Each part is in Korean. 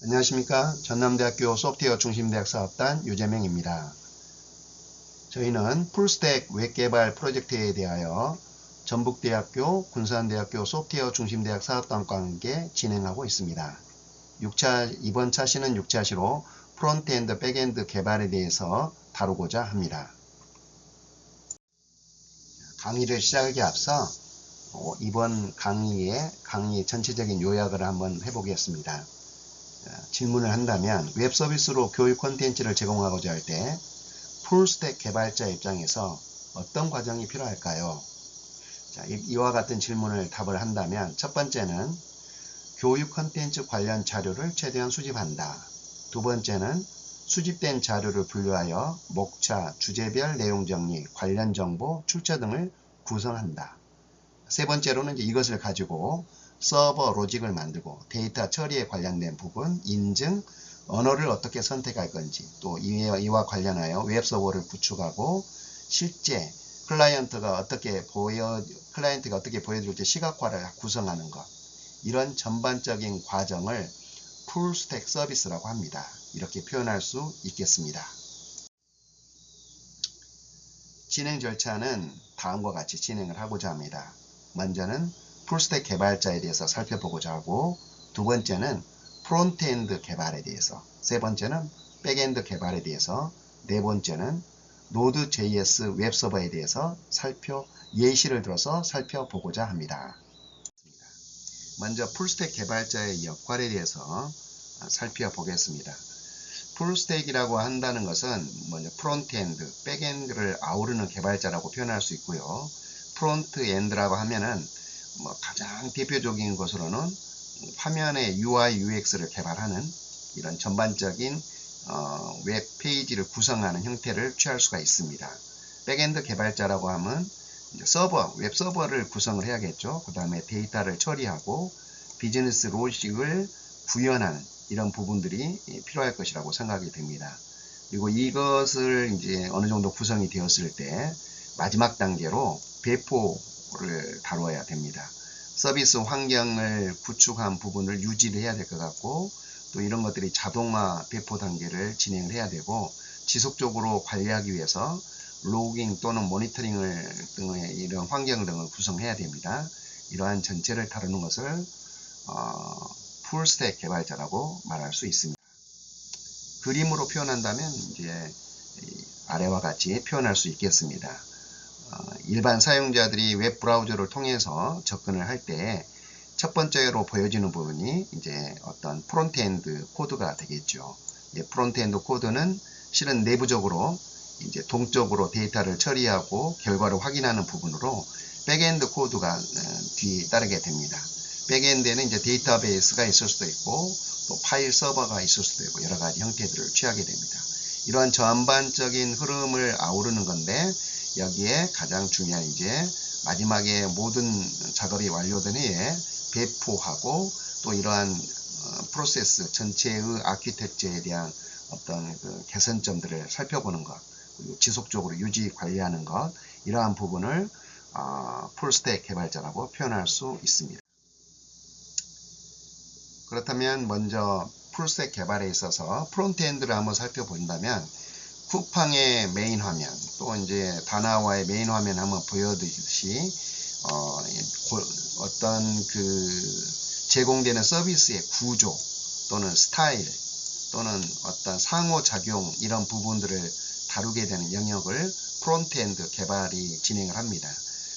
안녕하십니까. 전남대학교 소프트웨어 중심대학 사업단 유재명입니다. 저희는 풀스택 웹개발 프로젝트에 대하여 전북대학교, 군산대학교 소프트웨어 중심대학 사업단과 함께 진행하고 있습니다. 이번 차시는 6차시로 프론트엔드, 백엔드 개발에 대해서 다루고자 합니다. 강의를 시작하기 앞서 이번 강의의 전체적인 요약을 한번 해보겠습니다. 질문을 한다면 웹 서비스로 교육 콘텐츠를 제공하고자 할 때 풀스택 개발자 입장에서 어떤 과정이 필요할까요? 자, 이와 같은 질문을 답을 한다면 첫 번째는 교육 콘텐츠 관련 자료를 최대한 수집한다. 두 번째는 수집된 자료를 분류하여 목차, 주제별 내용 정리, 관련 정보, 출처 등을 구성한다. 세 번째로는 이것을 가지고 서버 로직을 만들고 데이터 처리에 관련된 부분, 인증, 언어를 어떻게 선택할 건지, 또 이와 관련하여 웹서버를 구축하고 실제 클라이언트가 어떻게 보여드릴지 시각화를 구성하는 것, 이런 전반적인 과정을 풀스택 서비스라고 합니다. 이렇게 표현할 수 있겠습니다. 진행 절차는 다음과 같이 진행을 하고자 합니다. 먼저는 풀스택 개발자에 대해서 살펴보고자 하고, 두 번째는 프론트엔드 개발에 대해서, 세 번째는 백엔드 개발에 대해서, 네 번째는 Node.js 웹서버에 대해서 예시를 들어서 살펴보고자 합니다. 먼저 풀스택 개발자의 역할에 대해서 살펴보겠습니다. 풀스택이라고 한다는 것은 먼저 프론트엔드, 백엔드를 아우르는 개발자라고 표현할 수 있고요. 프론트엔드라고 하면은 가장 대표적인 것으로는 화면의 UI, UX를 개발하는 이런 전반적인 웹 페이지를 구성하는 형태를 취할 수가 있습니다. 백엔드 개발자라고 하면 웹 서버를 구성을 해야겠죠. 그 다음에 데이터를 처리하고 비즈니스 로직을 구현하는 이런 부분들이 필요할 것이라고 생각이 됩니다. 그리고 이것을 이제 어느 정도 구성이 되었을 때 마지막 단계로 배포를 다루어야 됩니다. 서비스 환경을 구축한 부분을 유지를 해야 될 것 같고, 또 이런 것들이 자동화 배포 단계를 진행을 해야 되고, 지속적으로 관리하기 위해서 로깅 또는 모니터링을 이런 환경 등을 구성해야 됩니다. 이러한 전체를 다루는 것을 풀스택 개발자라고 말할 수 있습니다. 그림으로 표현한다면 이제 아래와 같이 표현할 수 있겠습니다. 일반 사용자들이 웹 브라우저를 통해서 접근을 할 때 첫 번째로 보여지는 부분이 이제 어떤 프론트엔드 코드가 되겠죠. 프론트엔드 코드는 실은 내부적으로 이제 동적으로 데이터를 처리하고 결과를 확인하는 부분으로 백엔드 코드가 뒤따르게 됩니다. 백엔드에는 이제 데이터베이스가 있을 수도 있고 또 파일 서버가 있을 수도 있고 여러 가지 형태들을 취하게 됩니다. 이러한 전반적인 흐름을 아우르는 건데, 여기에 가장 중요한 이제 마지막에 모든 작업이 완료된 후에 배포하고 또 이러한 프로세스 전체의 아키텍처에 대한 어떤 개선점들을 살펴보는 것, 그리고 지속적으로 유지 관리하는 것, 이러한 부분을 풀스택 개발자라고 표현할 수 있습니다. 그렇다면 먼저 풀스택 개발에 있어서 프론트엔드를 한번 살펴본다면 쿠팡의 메인 화면, 또 이제 다나와의 메인 화면 한번 보여드리듯이 어떤 제공되는 서비스의 구조 또는 스타일 또는 어떤 상호작용, 이런 부분들을 다루게 되는 영역을 프론트엔드 개발이 진행을 합니다.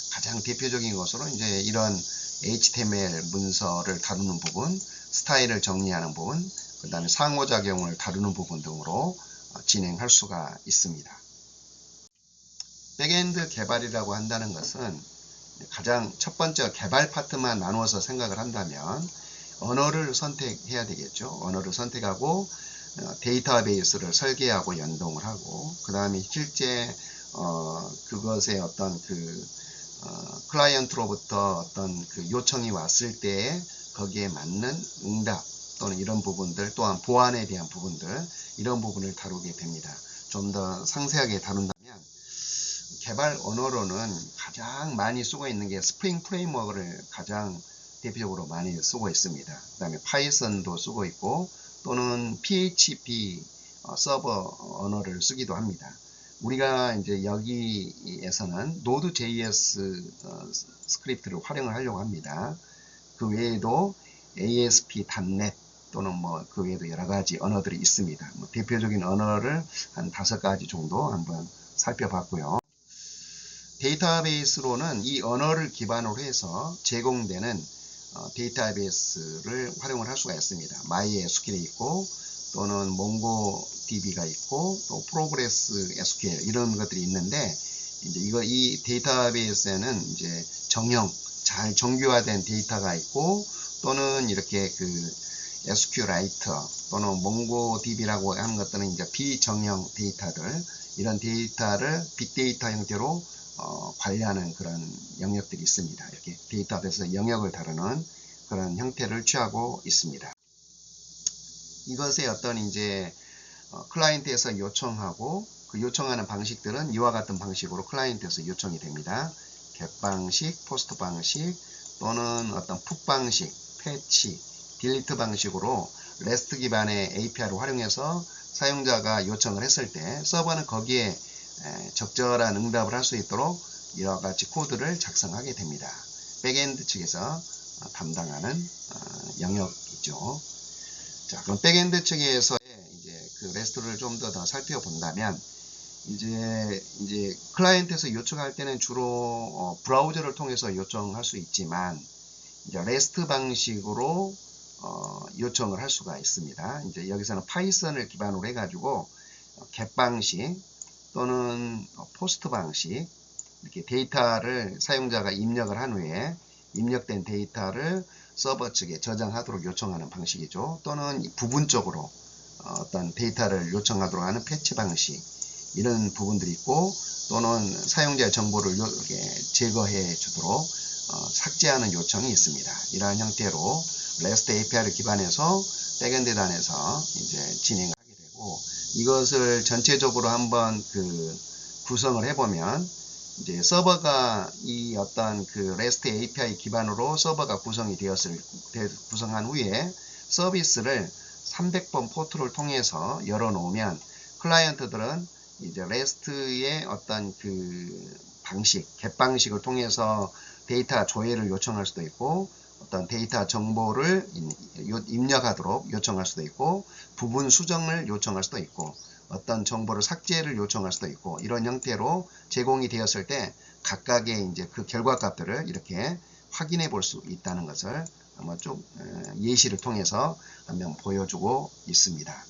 가장 대표적인 것으로 이제 이런 HTML 문서를 다루는 부분, 스타일을 정리하는 부분, 그 다음에 상호작용을 다루는 부분 등으로 진행할 수가 있습니다. 백엔드 개발이라고 한다는 것은 가장 첫 번째 개발 파트만 나누어서 생각을 한다면 언어를 선택해야 되겠죠. 언어를 선택하고 데이터베이스를 설계하고 연동을 하고, 그 다음에 실제 그것의 어떤 클라이언트로부터 어떤 요청이 왔을 때 거기에 맞는 응답 또는 이런 부분들, 또한 보안에 대한 부분들, 이런 부분을 다루게 됩니다. 좀 더 상세하게 다룬다면 개발 언어로는 가장 많이 쓰고 있는 게 스프링 프레임워크를 가장 대표적으로 많이 쓰고 있습니다. 그 다음에 파이썬도 쓰고 있고, 또는 PHP 서버 언어를 쓰기도 합니다. 우리가 이제 여기에서는 Node.js 스크립트를 활용을 하려고 합니다. 그 외에도 ASP.NET 또는 뭐 그 외에도 여러 가지 언어들이 있습니다. 뭐 대표적인 언어를 한 5가지 정도 한번 살펴봤고요. 데이터베이스로는 이 언어를 기반으로 해서 제공되는 데이터베이스를 활용을 할 수가 있습니다. MySQL이 있고 또는 몽고DB가 있고 또 프로그레스 SQL 이런 것들이 있는데 이제 이 데이터베이스에는 이제 잘 정규화된 데이터가 있고 또는 이렇게 그 SQLite 또는 몽고DB라고 하는 것들은 이제 비정형 데이터들 이런 데이터를 빅데이터 형태로 관리하는 그런 영역들이 있습니다. 이렇게 데이터베이스 영역을 다루는 그런 형태를 취하고 있습니다. 이것의 어떤 이제 클라이언트에서 요청하고 그 요청하는 방식들은 이와 같은 방식으로 클라이언트에서 요청이 됩니다. get 방식, 포스트 방식 또는 어떤 풋 방식, 패치, 딜리트 방식으로 REST 기반의 API를 활용해서 사용자가 요청을 했을 때 서버는 거기에 적절한 응답을 할 수 있도록 이와 같이 코드를 작성하게 됩니다. 백엔드 측에서 담당하는 영역이죠. 자, 그럼 백엔드 측에서의 이제 그 REST를 좀 더 살펴본다면 이제 클라이언트에서 요청할 때는 주로 브라우저를 통해서 요청할 수 있지만 이제 REST 방식으로 요청을 할 수가 있습니다. 이제 여기서는 파이썬을 기반으로 해가지고 get 방식 또는 포스트 방식 이렇게 데이터를 사용자가 입력을 한 후에 입력된 데이터를 서버 측에 저장하도록 요청하는 방식이죠. 또는 부분적으로 어떤 데이터를 요청하도록 하는 패치 방식 이런 부분들이 있고 또는 사용자의 정보를 이렇게 제거해 주도록 삭제하는 요청이 있습니다. 이러한 형태로 REST API를 기반해서 백엔드 단에서 이제 진행하게 되고 이것을 전체적으로 한번 구성을 해보면 이제 서버가 이 어떤 그 REST API 기반으로 서버가 구성한 후에 서비스를 300번 포트를 통해서 열어놓으면 클라이언트들은 이제 REST의 어떤 그 방식, get 방식을 통해서 데이터 조회를 요청할 수도 있고 어떤 데이터 정보를 입력하도록 요청할 수도 있고 부분 수정을 요청할 수도 있고 어떤 정보를 삭제를 요청할 수도 있고 이런 형태로 제공이 되었을 때 각각의 이제 그 결과값들을 이렇게 확인해 볼 수 있다는 것을 한번 좀 예시를 통해서 한번 보여주고 있습니다.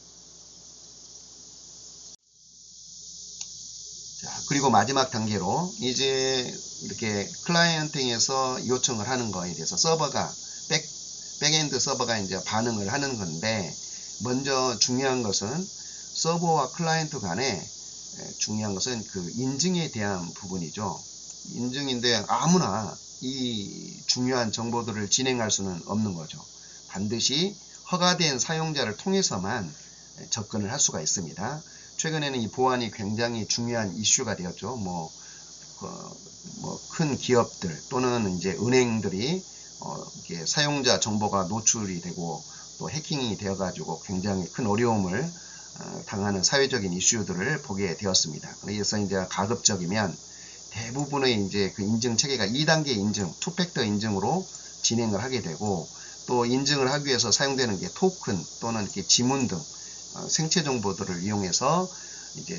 자, 그리고 마지막 단계로 이제 이렇게 클라이언트에서 요청을 하는 거에 대해서 서버가 백엔드 서버가 이제 반응을 하는 건데 먼저 중요한 것은 서버와 클라이언트 간에 중요한 것은 그 인증에 대한 부분이죠. 인증인데 아무나 이 중요한 정보들을 진행할 수는 없는 거죠. 반드시 허가된 사용자를 통해서만 접근을 할 수가 있습니다. 최근에는 이 보안이 굉장히 중요한 이슈가 되었죠. 큰 기업들 또는 이제 은행들이 이렇게 사용자 정보가 노출이 되고 또 해킹이 되어가지고 굉장히 큰 어려움을 당하는 사회적인 이슈들을 보게 되었습니다. 그래서 이제 가급적이면 대부분의 이제 그 인증 체계가 2단계 인증, 투팩터 인증으로 진행을 하게 되고 또 인증을 하기 위해서 사용되는 게 토큰 또는 이렇게 지문 등 생체 정보들을 이용해서 이제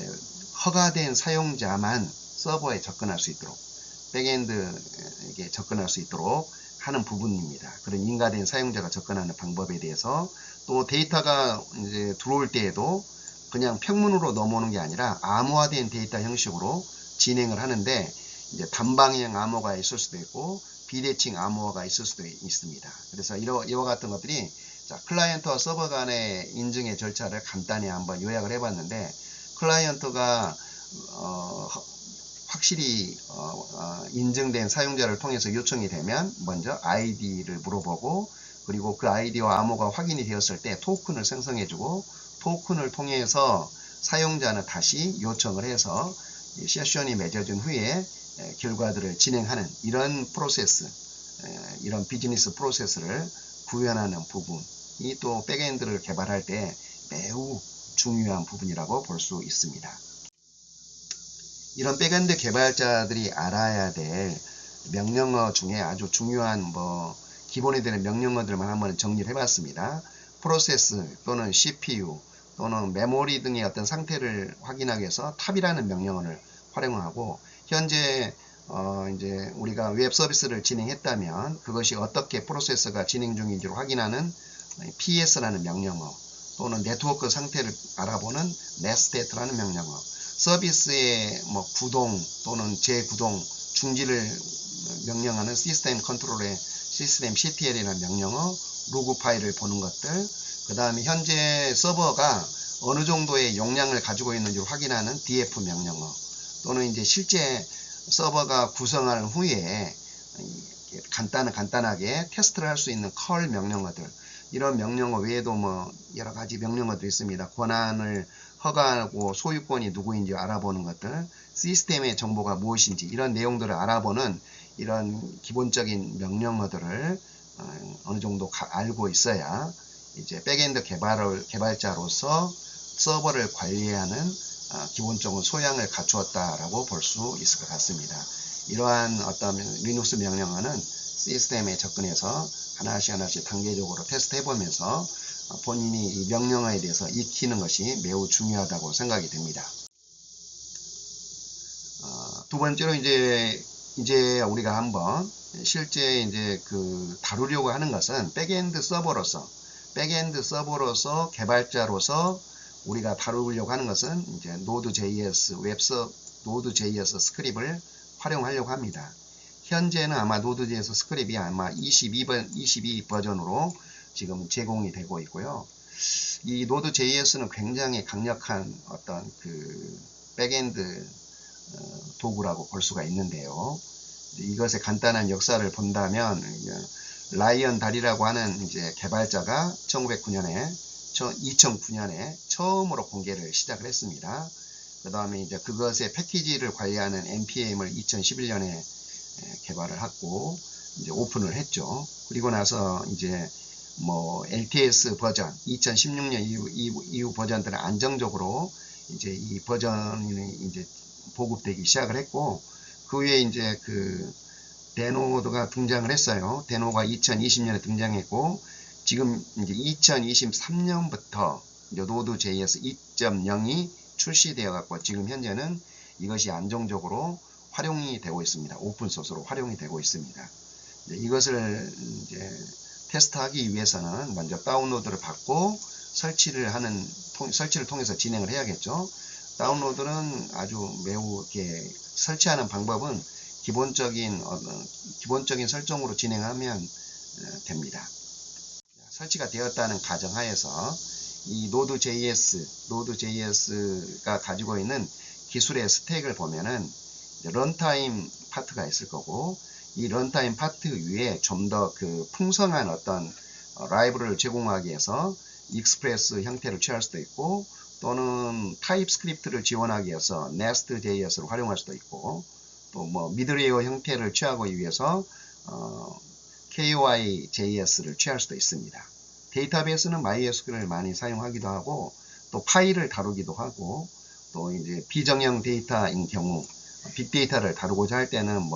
허가된 사용자만 서버에 접근할 수 있도록 백엔드에게 접근할 수 있도록 하는 부분입니다. 그런 인가된 사용자가 접근하는 방법에 대해서 또 데이터가 이제 들어올 때에도 그냥 평문으로 넘어오는 게 아니라 암호화된 데이터 형식으로 진행을 하는데 이제 단방향 암호가 있을 수도 있고 비대칭 암호화가 있을 수도 있습니다. 그래서 이와 같은 것들이 클라이언트와 서버 간의 인증의 절차를 간단히 한번 요약을 해봤는데 클라이언트가 확실히 인증된 사용자를 통해서 요청이 되면 먼저 아이디를 물어보고 그리고 그 아이디와 암호가 확인이 되었을 때 토큰을 생성해주고 토큰을 통해서 사용자는 다시 요청을 해서 세션이 맺어진 후에 결과들을 진행하는 이런 프로세스, 이런 비즈니스 프로세스를 구현하는 부분 이 또 백엔드를 개발할 때 매우 중요한 부분이라고 볼 수 있습니다. 이런 백엔드 개발자들이 알아야 될 명령어 중에 아주 중요한 기본이 되는 명령어들만 한번 정리를 해봤습니다. 프로세스 또는 CPU 또는 메모리 등의 어떤 상태를 확인하기 위해서 탑이라는 명령어를 활용하고, 현재 이제 우리가 웹 서비스를 진행했다면 그것이 어떻게 프로세스가 진행 중인지를 확인하는 PS라는 명령어, 또는 네트워크 상태를 알아보는 NetStat라는 명령어, 서비스의 구동 또는 재구동 중지를 명령하는 시스템 컨트롤의 시스템 CTL이라는 명령어, 로그 파일을 보는 것들, 그 다음에 현재 서버가 어느 정도의 용량을 가지고 있는지를 확인하는 DF 명령어, 또는 이제 실제 서버가 구성한 후에 간단하게 테스트를 할 수 있는 컬 명령어들, 이런 명령어 외에도 여러 가지 명령어들이 있습니다. 권한을 허가하고 소유권이 누구인지 알아보는 것들, 시스템의 정보가 무엇인지 이런 내용들을 알아보는 이런 기본적인 명령어들을 어느 정도 알고 있어야 이제 백엔드 개발자로서 서버를 관리하는 기본적인 소양을 갖추었다라고 볼 수 있을 것 같습니다. 이러한 어떤 리눅스 명령어는 시스템에 접근해서 하나씩 단계적으로 테스트해 보면서 본인이 이 명령어에 대해서 익히는 것이 매우 중요하다고 생각이 됩니다. 두 번째로 이제 우리가 한번 실제 이제 다루려고 하는 것은 백엔드 서버로서 개발자로서 우리가 다루려고 하는 것은 이제 Node.js Node.js 스크립을 활용하려고 합니다. 현재는 아마 Node.js 스크립이 아마 22 버전으로 지금 제공이 되고 있고요. 이 Node.js는 굉장히 강력한 어떤 백엔드 도구라고 볼 수가 있는데요. 이것의 간단한 역사를 본다면, 라이언 달이라고 하는 이제 개발자가 2009년에 처음으로 공개를 시작을 했습니다. 그 다음에 이제 그것의 패키지를 관리하는 npm을 2011년에 개발을 하고 이제 오픈을 했죠. 그리고 나서 이제 LTS 버전 2016년 이후 버전들은 안정적으로 이제 이 버전이 이제 보급되기 시작을 했고, 그 후에 이제 데노드가 등장을 했어요. 데노가 2020년에 등장했고, 지금 이제 2023년부터 Node.js 2.0이 출시되어 갖고 지금 현재는 이것이 안정적으로 활용이 되고 있습니다. 오픈소스로 활용이 되고 있습니다. 이것을 이제 테스트하기 위해서는 먼저 다운로드를 받고 설치를 통해서 진행을 해야겠죠. 다운로드는 아주 매우 이렇게 설치하는 방법은 기본적인 설정으로 진행하면 됩니다. 설치가 되었다는 가정하에서 이 Node.js가 가지고 있는 기술의 스택을 보면은 런타임 파트가 있을 거고, 이 런타임 파트 위에 좀 더 풍성한 어떤 라이브러리를 제공하기 위해서 익스프레스 형태를 취할 수도 있고, 또는 타입스크립트를 지원하기 위해서 Nest.js를 활용할 수도 있고, 또 미들웨어 형태를 취하기 위해서 KOI.js를 취할 수도 있습니다. 데이터베이스는 MySQL을 많이 사용하기도 하고, 또 파일을 다루기도 하고, 또 이제 비정형 데이터인 경우 빅데이터를 다루고자 할 때는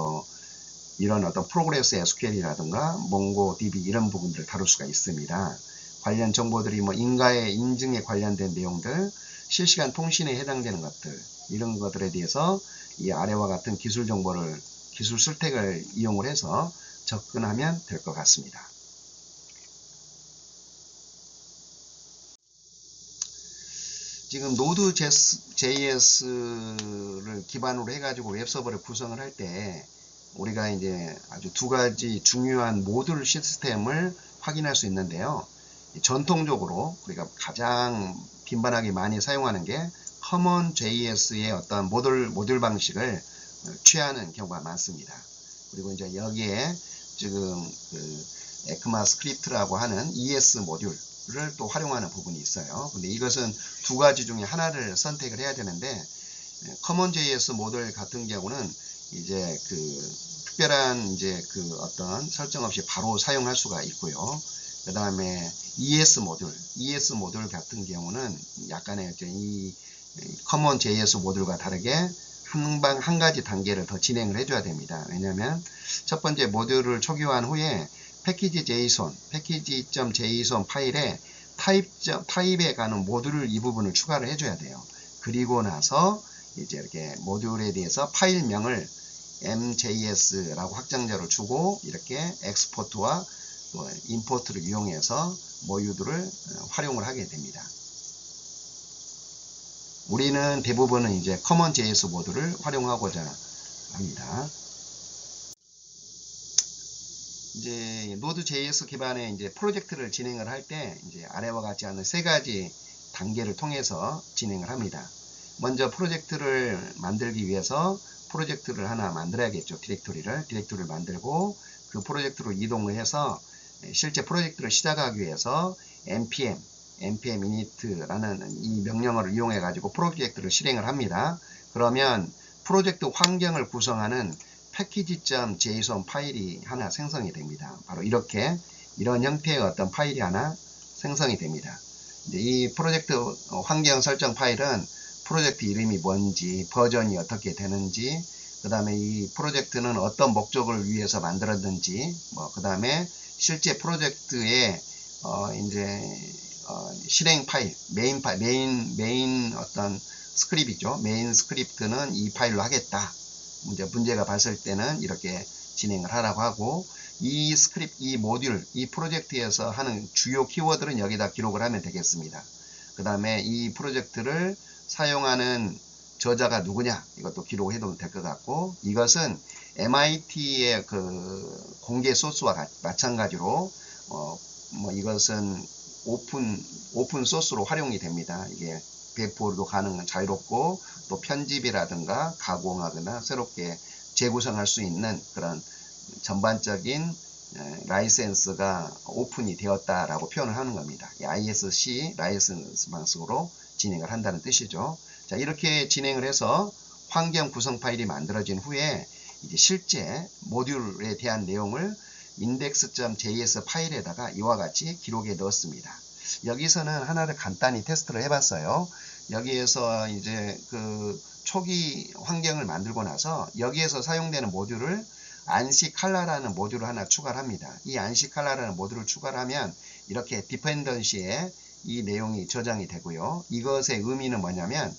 이런 어떤 프로그레스 SQL이라든가 몽고DB 이런 부분들을 다룰 수가 있습니다. 관련 정보들이 인가의 인증에 관련된 내용들, 실시간 통신에 해당되는 것들, 이런 것들에 대해서 이 아래와 같은 기술 스택을 이용을 해서 접근하면 될 것 같습니다. 지금 Node.js를 기반으로 해가지고 웹서버를 구성을 할 때 우리가 이제 아주 두 가지 중요한 모듈 시스템을 확인할 수 있는데요. 전통적으로 우리가 가장 빈번하게 많이 사용하는 게 CommonJS의 어떤 모듈 방식을 취하는 경우가 많습니다. 그리고 이제 여기에 지금 ECMAScript라고 하는 ES 모듈을 또 활용하는 부분이 있어요. 근데 이것은 두 가지 중에 하나를 선택을 해야 되는데, CommonJS 모듈 같은 경우는 이제 특별한 이제 어떤 설정 없이 바로 사용할 수가 있고요. 그 다음에 ES 모듈 같은 경우는 약간의 이 커먼 JS 모듈과 다르게 한 가지 단계를 더 진행을 해줘야 됩니다. 왜냐하면 첫 번째 모듈을 초기화한 후에 package.json 파일에 타입에 가는 모듈을 이 부분을 추가를 해줘야 돼요. 그리고 나서 이제 이렇게 모듈에 대해서 파일명을 MJS라고 확장자로 주고 이렇게 엑스포트와 임포트를 이용해서 모듈을 활용을 하게 됩니다. 우리는 대부분은 이제 커먼 JS 모듈을 활용하고자 합니다. 이제 노드.js 기반의 이제 프로젝트를 진행을 할 때 이제 아래와 같지 않은 세 가지 단계를 통해서 진행을 합니다. 먼저 프로젝트를 만들기 위해서 프로젝트를 하나 만들어야겠죠. 디렉토리를 만들고 그 프로젝트로 이동을 해서 실제 프로젝트를 시작하기 위해서 npm init라는 이 명령어를 이용해 가지고 프로젝트를 실행을 합니다. 그러면 프로젝트 환경을 구성하는 package.json 파일이 하나 생성이 됩니다. 바로 이런 형태의 어떤 파일이 하나 생성이 됩니다. 이제 이 프로젝트 환경 설정 파일은 프로젝트 이름이 뭔지, 버전이 어떻게 되는지, 그 다음에 이 프로젝트는 어떤 목적을 위해서 만들었는지, 그 다음에 실제 프로젝트의 실행 파일, 메인 어떤 스크립트죠. 메인 스크립트는 이 파일로 하겠다. 문제가 봤을 때는 이렇게 진행을 하라고 하고, 이 모듈, 이 프로젝트에서 하는 주요 키워드는 여기다 기록을 하면 되겠습니다. 그 다음에 이 프로젝트를 사용하는 저자가 누구냐, 이것도 기록해도 될 것 같고, 이것은 MIT의 그 공개 소스와 마찬가지로, 이것은 오픈 소스로 활용이 됩니다. 이게 배포도 가능한 자유롭고 또 편집이라든가 가공하거나 새롭게 재구성할 수 있는 그런 전반적인 라이센스가 오픈이 되었다라고 표현을 하는 겁니다. ISC 라이센스 방식으로 진행을 한다는 뜻이죠. 자, 이렇게 진행을 해서 환경 구성 파일이 만들어진 후에 이제 실제 모듈에 대한 내용을 index.js 파일에다가 이와 같이 기록해 넣었습니다. 여기서는 하나를 간단히 테스트를 해봤어요. 여기에서 이제 그 초기 환경을 만들고 나서 여기에서 사용되는 모듈을 안시칼라라는 모듈을 하나 추가를 합니다. 이 안시칼라라는 모듈을 추가를 하면 이렇게 디펜던시에 이 내용이 저장이 되고요. 이것의 의미는 뭐냐면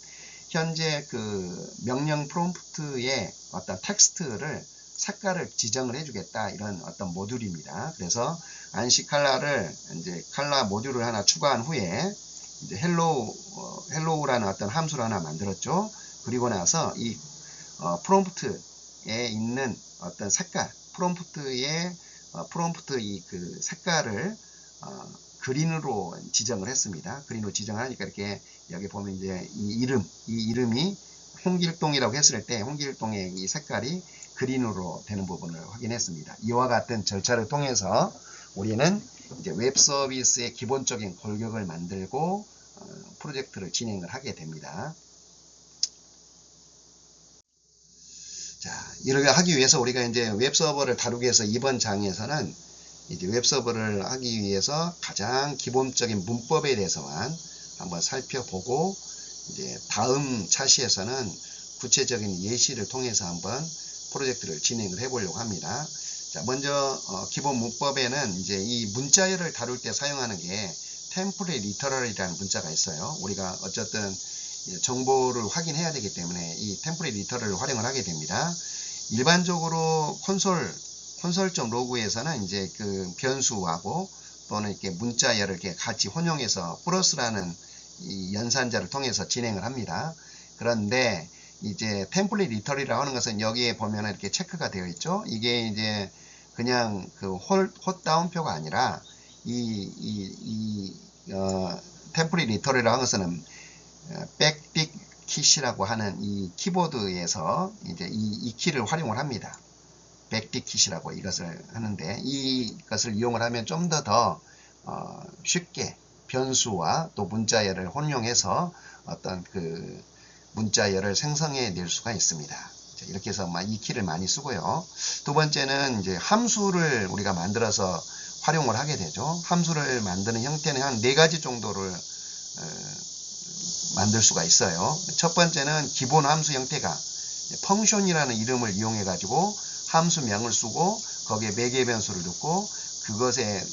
현재 그 명령 프롬프트의 어떤 텍스트를 색깔을 지정을 해주겠다, 이런 어떤 모듈입니다. 그래서 안시칼라를 이제 칼라 모듈을 하나 추가한 후에 이제 헬로우라는 어떤 함수를 하나 만들었죠. 그리고 나서 이 프롬프트에 있는 어떤 색깔, 프롬프트 이 그 색깔을 그린으로 지정을 했습니다. 그린으로 지정하니까 이렇게 여기 보면 이제 이 이름이 홍길동이라고 했을 때 홍길동의 이 색깔이 그린으로 되는 부분을 확인했습니다. 이와 같은 절차를 통해서 우리는 이제 웹 서비스의 기본적인 골격을 만들고 프로젝트를 진행을 하게 됩니다. 자, 이렇게 하기 위해서 우리가 이제 웹 서버를 다루기 위해서 이번 장에서는 이제 웹 서버를 하기 위해서 가장 기본적인 문법에 대해서만 한번 살펴보고, 이제 다음 차시에서는 구체적인 예시를 통해서 한번 프로젝트를 진행을 해보려고 합니다. 자, 먼저 기본 문법에는 이제 이 문자열을 다룰 때 사용하는 게 템플릿 리터럴이라는 문자가 있어요. 우리가 어쨌든 정보를 확인해야 되기 때문에 이 템플릿 리터럴을 활용을 하게 됩니다. 일반적으로 콘솔.로그에서는 이제 그 변수하고 또는 이렇게 문자열을 이렇게 같이 혼용해서 플러스라는 이 연산자를 통해서 진행을 합니다. 그런데 이제 템플릿 리터럴이라고 하는 것은 여기에 보면 이렇게 체크가 되어 있죠. 이게 이제 그냥 그 헛다운표가 아니라 템플릿 리터럴이라고 하는 것은 백틱 키시라고 하는 이 키보드에서 이제 이 키를 활용을 합니다. 백틱 키시라고 이것을 하는데, 이것을 이용을 하면 좀 더 쉽게 변수와 또 문자열을 혼용해서 어떤 그 문자열을 생성해 낼 수가 있습니다. 이렇게 해서 이 키를 많이 쓰고요. 두 번째는 이제 함수를 우리가 만들어서 활용을 하게 되죠. 함수를 만드는 형태는 한 4가지 정도를 만들 수가 있어요. 첫 번째는 기본 함수 형태가 펑션이라는 이름을 이용해 가지고 함수명을 쓰고 거기에 매개 변수를 넣고 그것에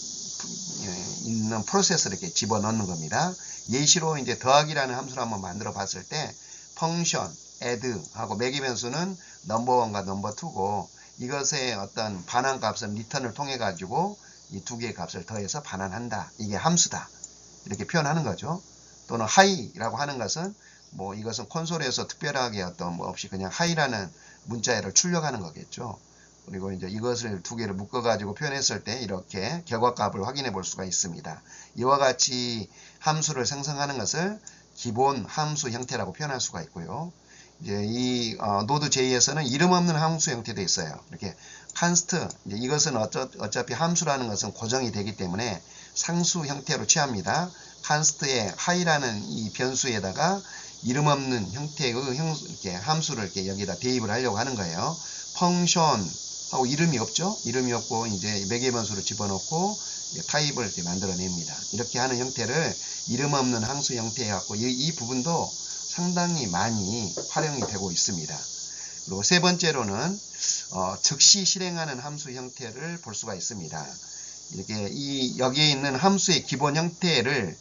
있는 프로세스를 이렇게 집어넣는 겁니다. 예시로 이제 더하기라는 함수를 한번 만들어 봤을 때 펑션, add 하고 매개 변수는 넘버1과 넘버2고 이것의 어떤 반환 값은 리턴을 통해 가지고 이 두 개의 값을 더해서 반환한다. 이게 함수다. 이렇게 표현하는 거죠. 또는 high라고 하는 것은 뭐 이것은 콘솔에서 특별하게 어떤 뭐 없이 그냥 high라는 문자열을 출력하는 거겠죠. 그리고 이제 이것을 두 개를 묶어 가지고 표현했을 때 이렇게 결과값을 확인해 볼 수가 있습니다. 이와 같이 함수를 생성하는 것을 기본 함수 형태라고 표현할 수가 있고요. 이제 이 Node.js에는 이름 없는 함수 형태도 있어요. 이렇게 const, 이제 이것은 어차피 함수라는 것은 고정이 되기 때문에 상수 형태로 취합니다. const의 high라는 이 변수에다가 이름 없는 형태의 이렇게 함수를 이렇게 여기다 대입을 하려고 하는 거예요. function 하고 이름이 없죠. 이름이 없고 이제 매개 변수를 집어넣고 타입을 이렇게 만들어냅니다. 이렇게 하는 형태를 이름 없는 함수 형태 해갖고 이 부분도 상당히 많이 활용이 되고 있습니다. 그리고 세 번째로는 즉시 실행하는 함수 형태를 볼 수가 있습니다. 이렇게 여기에 있는 함수의 기본 형태를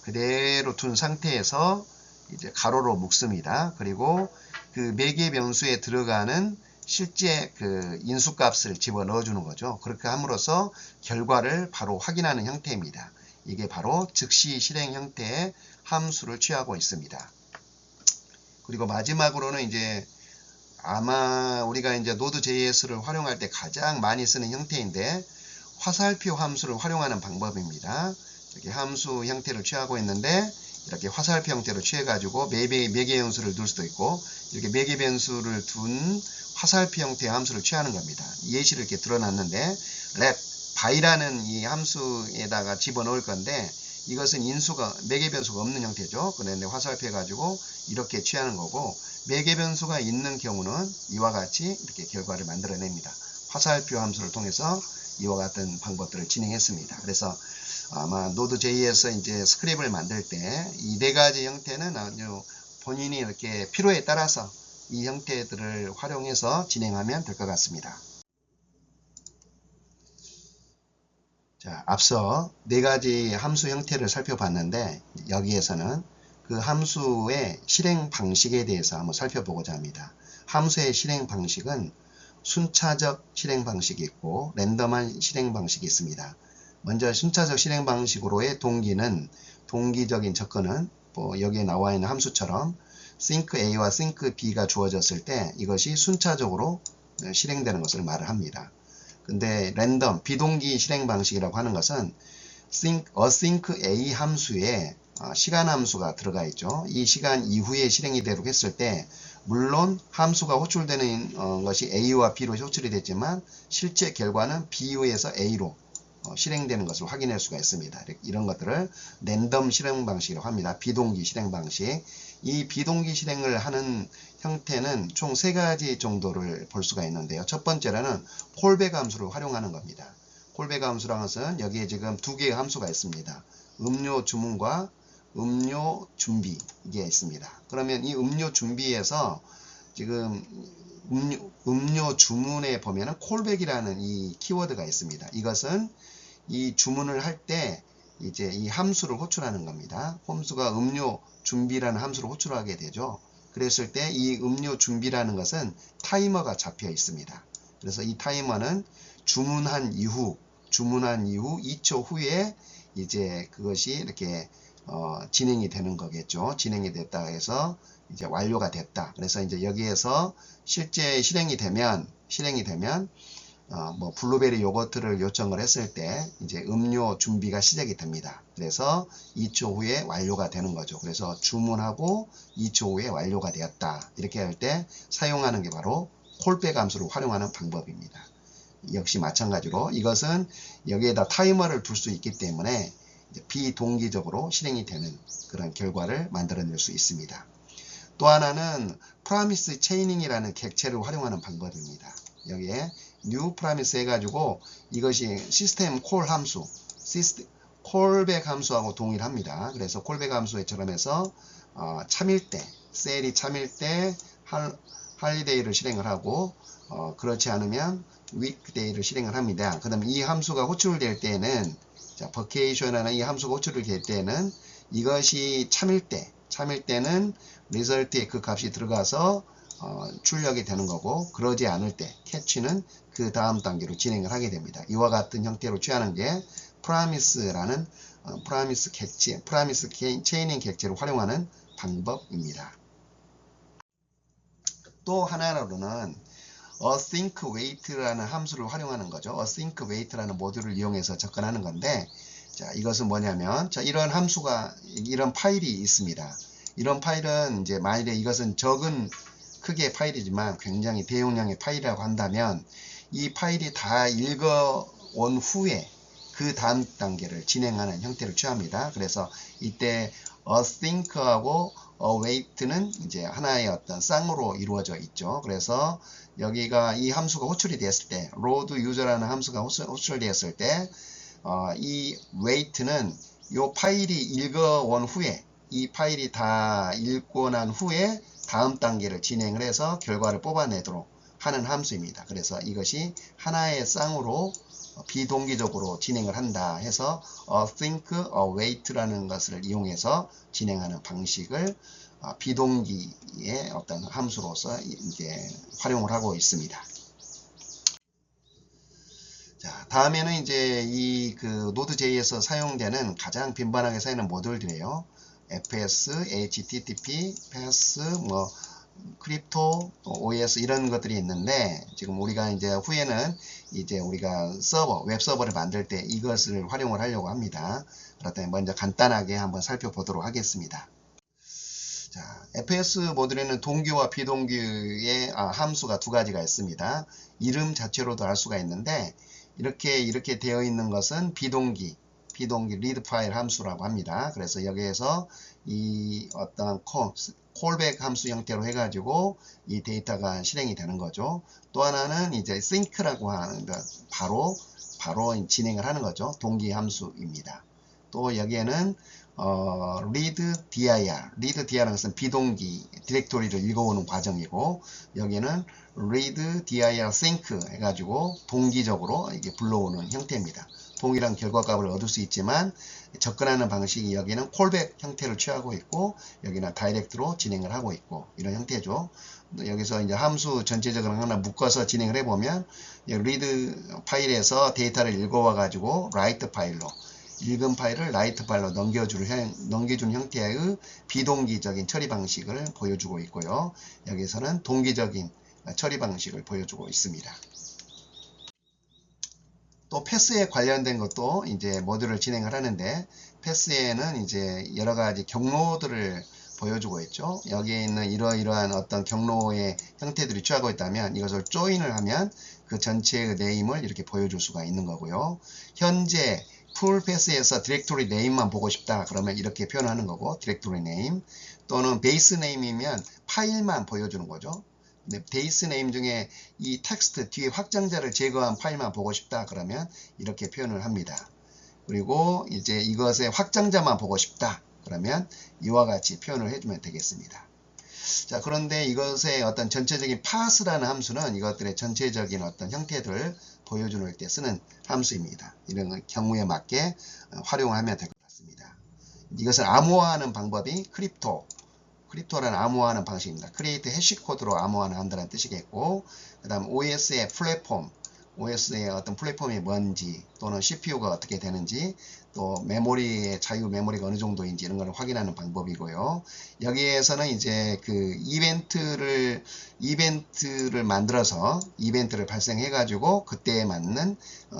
그대로 둔 상태에서 이제 가로로 묶습니다. 그리고 그 매개 변수에 들어가는 실제 그 인수값을 집어넣어 주는 거죠. 그렇게 함으로써 결과를 바로 확인하는 형태입니다. 이게 바로 즉시 실행 형태의 함수를 취하고 있습니다. 그리고 마지막으로는 이제 아마 우리가 이제 Node.js를 활용할 때 가장 많이 쓰는 형태인데 화살표 함수를 활용하는 방법입니다. 이렇게 함수 형태를 취하고 있는데 이렇게 화살표 형태로 취해 가지고 매개 변수를 둘 수도 있고 이렇게 매개 변수를 둔 화살표 형태의 함수를 취하는 겁니다. 예시를 이렇게 드러놨는데 let by라는 이 함수에다가 집어넣을 건데 이것은 매개 변수가 없는 형태죠. 그런데 화살표 해가지고 이렇게 취하는 거고 매개 변수가 있는 경우는 이와 같이 이렇게 결과를 만들어냅니다. 화살표 함수를 통해서 이와 같은 방법들을 진행했습니다. 그래서 아마 Node.js 이제 스크립트를 만들 때 이 4가지 형태는 아주 본인이 이렇게 필요에 따라서 이 형태들을 활용해서 진행하면 될 것 같습니다. 자, 앞서 4가지 함수 형태를 살펴봤는데 여기에서는 그 함수의 실행 방식에 대해서 한번 살펴보고자 합니다. 함수의 실행 방식은 순차적 실행 방식이 있고 랜덤한 실행 방식이 있습니다. 먼저 순차적 실행 방식으로의 동기적인 접근은 뭐 여기에 나와 있는 함수처럼 think A와 think B가 주어졌을 때 이것이 순차적으로 실행되는 것을 말을 합니다. 근데 랜덤, 비동기 실행 방식이라고 하는 것은 async A 함수에 시간 함수가 들어가 있죠. 이 시간 이후에 실행이 되도록 했을 때 물론 함수가 호출되는 것이 A와 B로 호출이 됐지만 실제 결과는 B에서 A로 실행되는 것을 확인할 수가 있습니다. 이런 것들을 랜덤 실행 방식이라고 합니다. 비동기 실행 방식. 이 비동기 실행을 하는 형태는 총 3가지 정도를 볼 수가 있는데요. 첫 번째로는 콜백 함수를 활용하는 겁니다. 콜백 함수라는 것은 여기에 지금 2개의 함수가 있습니다. 음료 주문과 음료 준비 이게 있습니다. 그러면 이 음료 준비에서 지금 음료 주문에 보면은 콜백이라는 이 키워드가 있습니다. 이것은 이 주문을 할 때 이제 이 함수를 호출하는 겁니다. 함수가 음료 준비라는 함수를 호출하게 되죠. 그랬을 때 이 음료 준비라는 것은 타이머가 잡혀 있습니다. 그래서 이 타이머는 주문한 이후 2초 후에 이제 그것이 이렇게 진행이 되는 거겠죠. 진행이 됐다 해서 이제 완료가 됐다. 그래서 이제 여기에서 실제 실행이 되면 뭐 블루베리 요거트를 요청을 했을 때 이제 음료 준비가 시작이 됩니다. 그래서 2초 후에 완료가 되는 거죠. 그래서 주문하고 2초 후에 완료가 되었다. 이렇게 할 때 사용하는 게 바로 콜백 함수를 활용하는 방법입니다. 역시 마찬가지로 이것은 여기에다 타이머를 둘 수 있기 때문에 비동기적으로 실행이 되는 그런 결과를 만들어낼 수 있습니다. 또 하나는 프라미스 체이닝이라는 객체를 활용하는 방법입니다. 여기에 new promise 해가지고 이것이 시스템 콜 함수, 콜백 함수하고 동일합니다. 그래서 콜백 함수처럼 해서 참일 때, 셀이 참일 때 할리데이를 실행을 하고 그렇지 않으면 weekday를 실행을 합니다. 그 다음에 이 함수가 호출될 때는 자, vacation이라는 이 함수가 호출될 때는 이것이 참일 때는 result에 그 값이 들어가서 출력이 되는 거고, 그러지 않을 때 catch는 그 다음 단계로 진행을 하게 됩니다. 이와 같은 형태로 취하는 게 promise라는 promise 객체, promise chaining 객체를 활용하는 방법입니다. 또 하나로는 async wait라는 함수를 활용하는 거죠. async wait라는 모듈을 이용해서 접근하는 건데, 자, 이것은 뭐냐면, 자, 이런 함수가, 이런 파일이 있습니다. 이런 파일은 이제 만일에 이것은 적은 크기의 파일이지만 굉장히 대용량의 파일이라고 한다면, 이 파일이 다 읽어온 후에 그 다음 단계를 진행하는 형태를 취합니다. 그래서 이때 async하고 await는 이제 하나의 어떤 쌍으로 이루어져 있죠. 그래서 여기가 이 함수가 호출이 됐을 때, load user라는 함수가 호출되었을 때, 이 wait는 이 파일이 읽어온 후에, 이 파일이 다 읽고 난 후에 다음 단계를 진행을 해서 결과를 뽑아내도록 하는 함수입니다. 그래서 이것이 하나의 쌍으로 비동기적으로 진행을 한다 해서 async await라는 것을 이용해서 진행하는 방식을 비동기의 어떤 함수로서 이제 활용을 하고 있습니다. 자, 다음에는 이제 이 그 노드.js에서 사용되는 가장 빈번하게 사용하는 모듈들이에요. fs, http, pass, 뭐 크립토, OS 이런 것들이 있는데, 지금 우리가 이제 후에는 이제 우리가 서버, 웹 서버를 만들 때 이것을 활용을 하려고 합니다. 그렇다면 먼저 간단하게 한번 살펴보도록 하겠습니다. 자, fs 모듈에는 동기와 비동기의 함수가 두 가지가 있습니다. 이름 자체로도 알 수가 있는데, 이렇게 되어 있는 것은 비동기 read 파일 함수라고 합니다. 그래서 여기에서 이 어떤 콜백 함수 형태로 해가지고 이 데이터가 실행이 되는 거죠. 또 하나는 이제 sync라고 하는 바로 진행을 하는 거죠. 동기 함수입니다. 또 여기에는 readdir은 것은 비동기 디렉토리를 읽어오는 과정이고, 여기에는 readdir sync 해가지고 동기적으로 이게 불러오는 형태입니다. 동일한 결과값을 얻을 수 있지만 접근하는 방식이 여기는 콜백 형태를 취하고 있고, 여기는 다이렉트로 진행을 하고 있고, 이런 형태죠. 여기서 이제 함수 전체적으로 하나 묶어서 진행을 해보면, read 파일에서 데이터를 읽어와 가지고 write 파일로, 읽은 파일을 write 파일로 넘겨주는 형태의 비동기적인 처리 방식을 보여주고 있고요. 여기서는 동기적인 처리 방식을 보여주고 있습니다. 또 패스에 관련된 것도 이제 모듈을 진행을 하는데, 패스에는 이제 여러 가지 경로들을 보여주고 있죠. 여기에 있는 이러이러한 어떤 경로의 형태들이 취하고 있다면 이것을 조인을 하면 그 전체의 네임을 이렇게 보여줄 수가 있는 거고요. 현재 풀 패스에서 디렉토리 네임만 보고 싶다 그러면 이렇게 표현하는 거고, 디렉토리 네임, 또는 베이스 네임이면 파일만 보여주는 거죠. 베이스 네임 중에 이 텍스트 뒤에 확장자를 제거한 파일만 보고 싶다 그러면 이렇게 표현을 합니다. 그리고 이제 이것의 확장자만 보고 싶다 그러면 이와 같이 표현을 해주면 되겠습니다. 자, 그런데 이것의 어떤 전체적인 pars라는 함수는 이것들의 전체적인 어떤 형태들을 보여주는 때 쓰는 함수입니다. 이런 경우에 맞게 활용하면 될 것 같습니다. 이것을 암호화하는 방법이 크립토라는 암호화하는 방식입니다. 크리에이트 해시 코드로 암호화를 한다는 뜻이겠고, 그 다음 OS의 플랫폼, OS의 어떤 플랫폼이 뭔지, 또는 CPU가 어떻게 되는지, 또 메모리의 자유 메모리가 어느 정도인지 이런 걸 확인하는 방법이고요. 여기에서는 이제 그 이벤트를 만들어서 이벤트를 발생해 가지고 그때에 맞는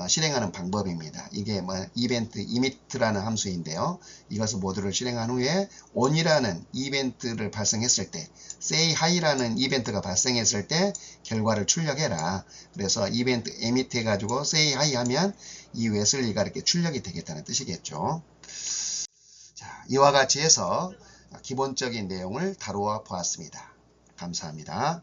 실행하는 방법입니다. 이게 뭐 이벤트 emit라는 함수인데요. 이것을 모듈을 실행한 후에 on이라는 이벤트를 발생했을 때, say hi라는 이벤트가 발생했을 때 결과를 출력해라. 그래서 이벤트 emit 해가지고 say hi 하면 이 웨슬리가 이렇게 출력이 되겠다는 뜻이겠죠. 자, 이와 같이 해서 기본적인 내용을 다루어 보았습니다. 감사합니다.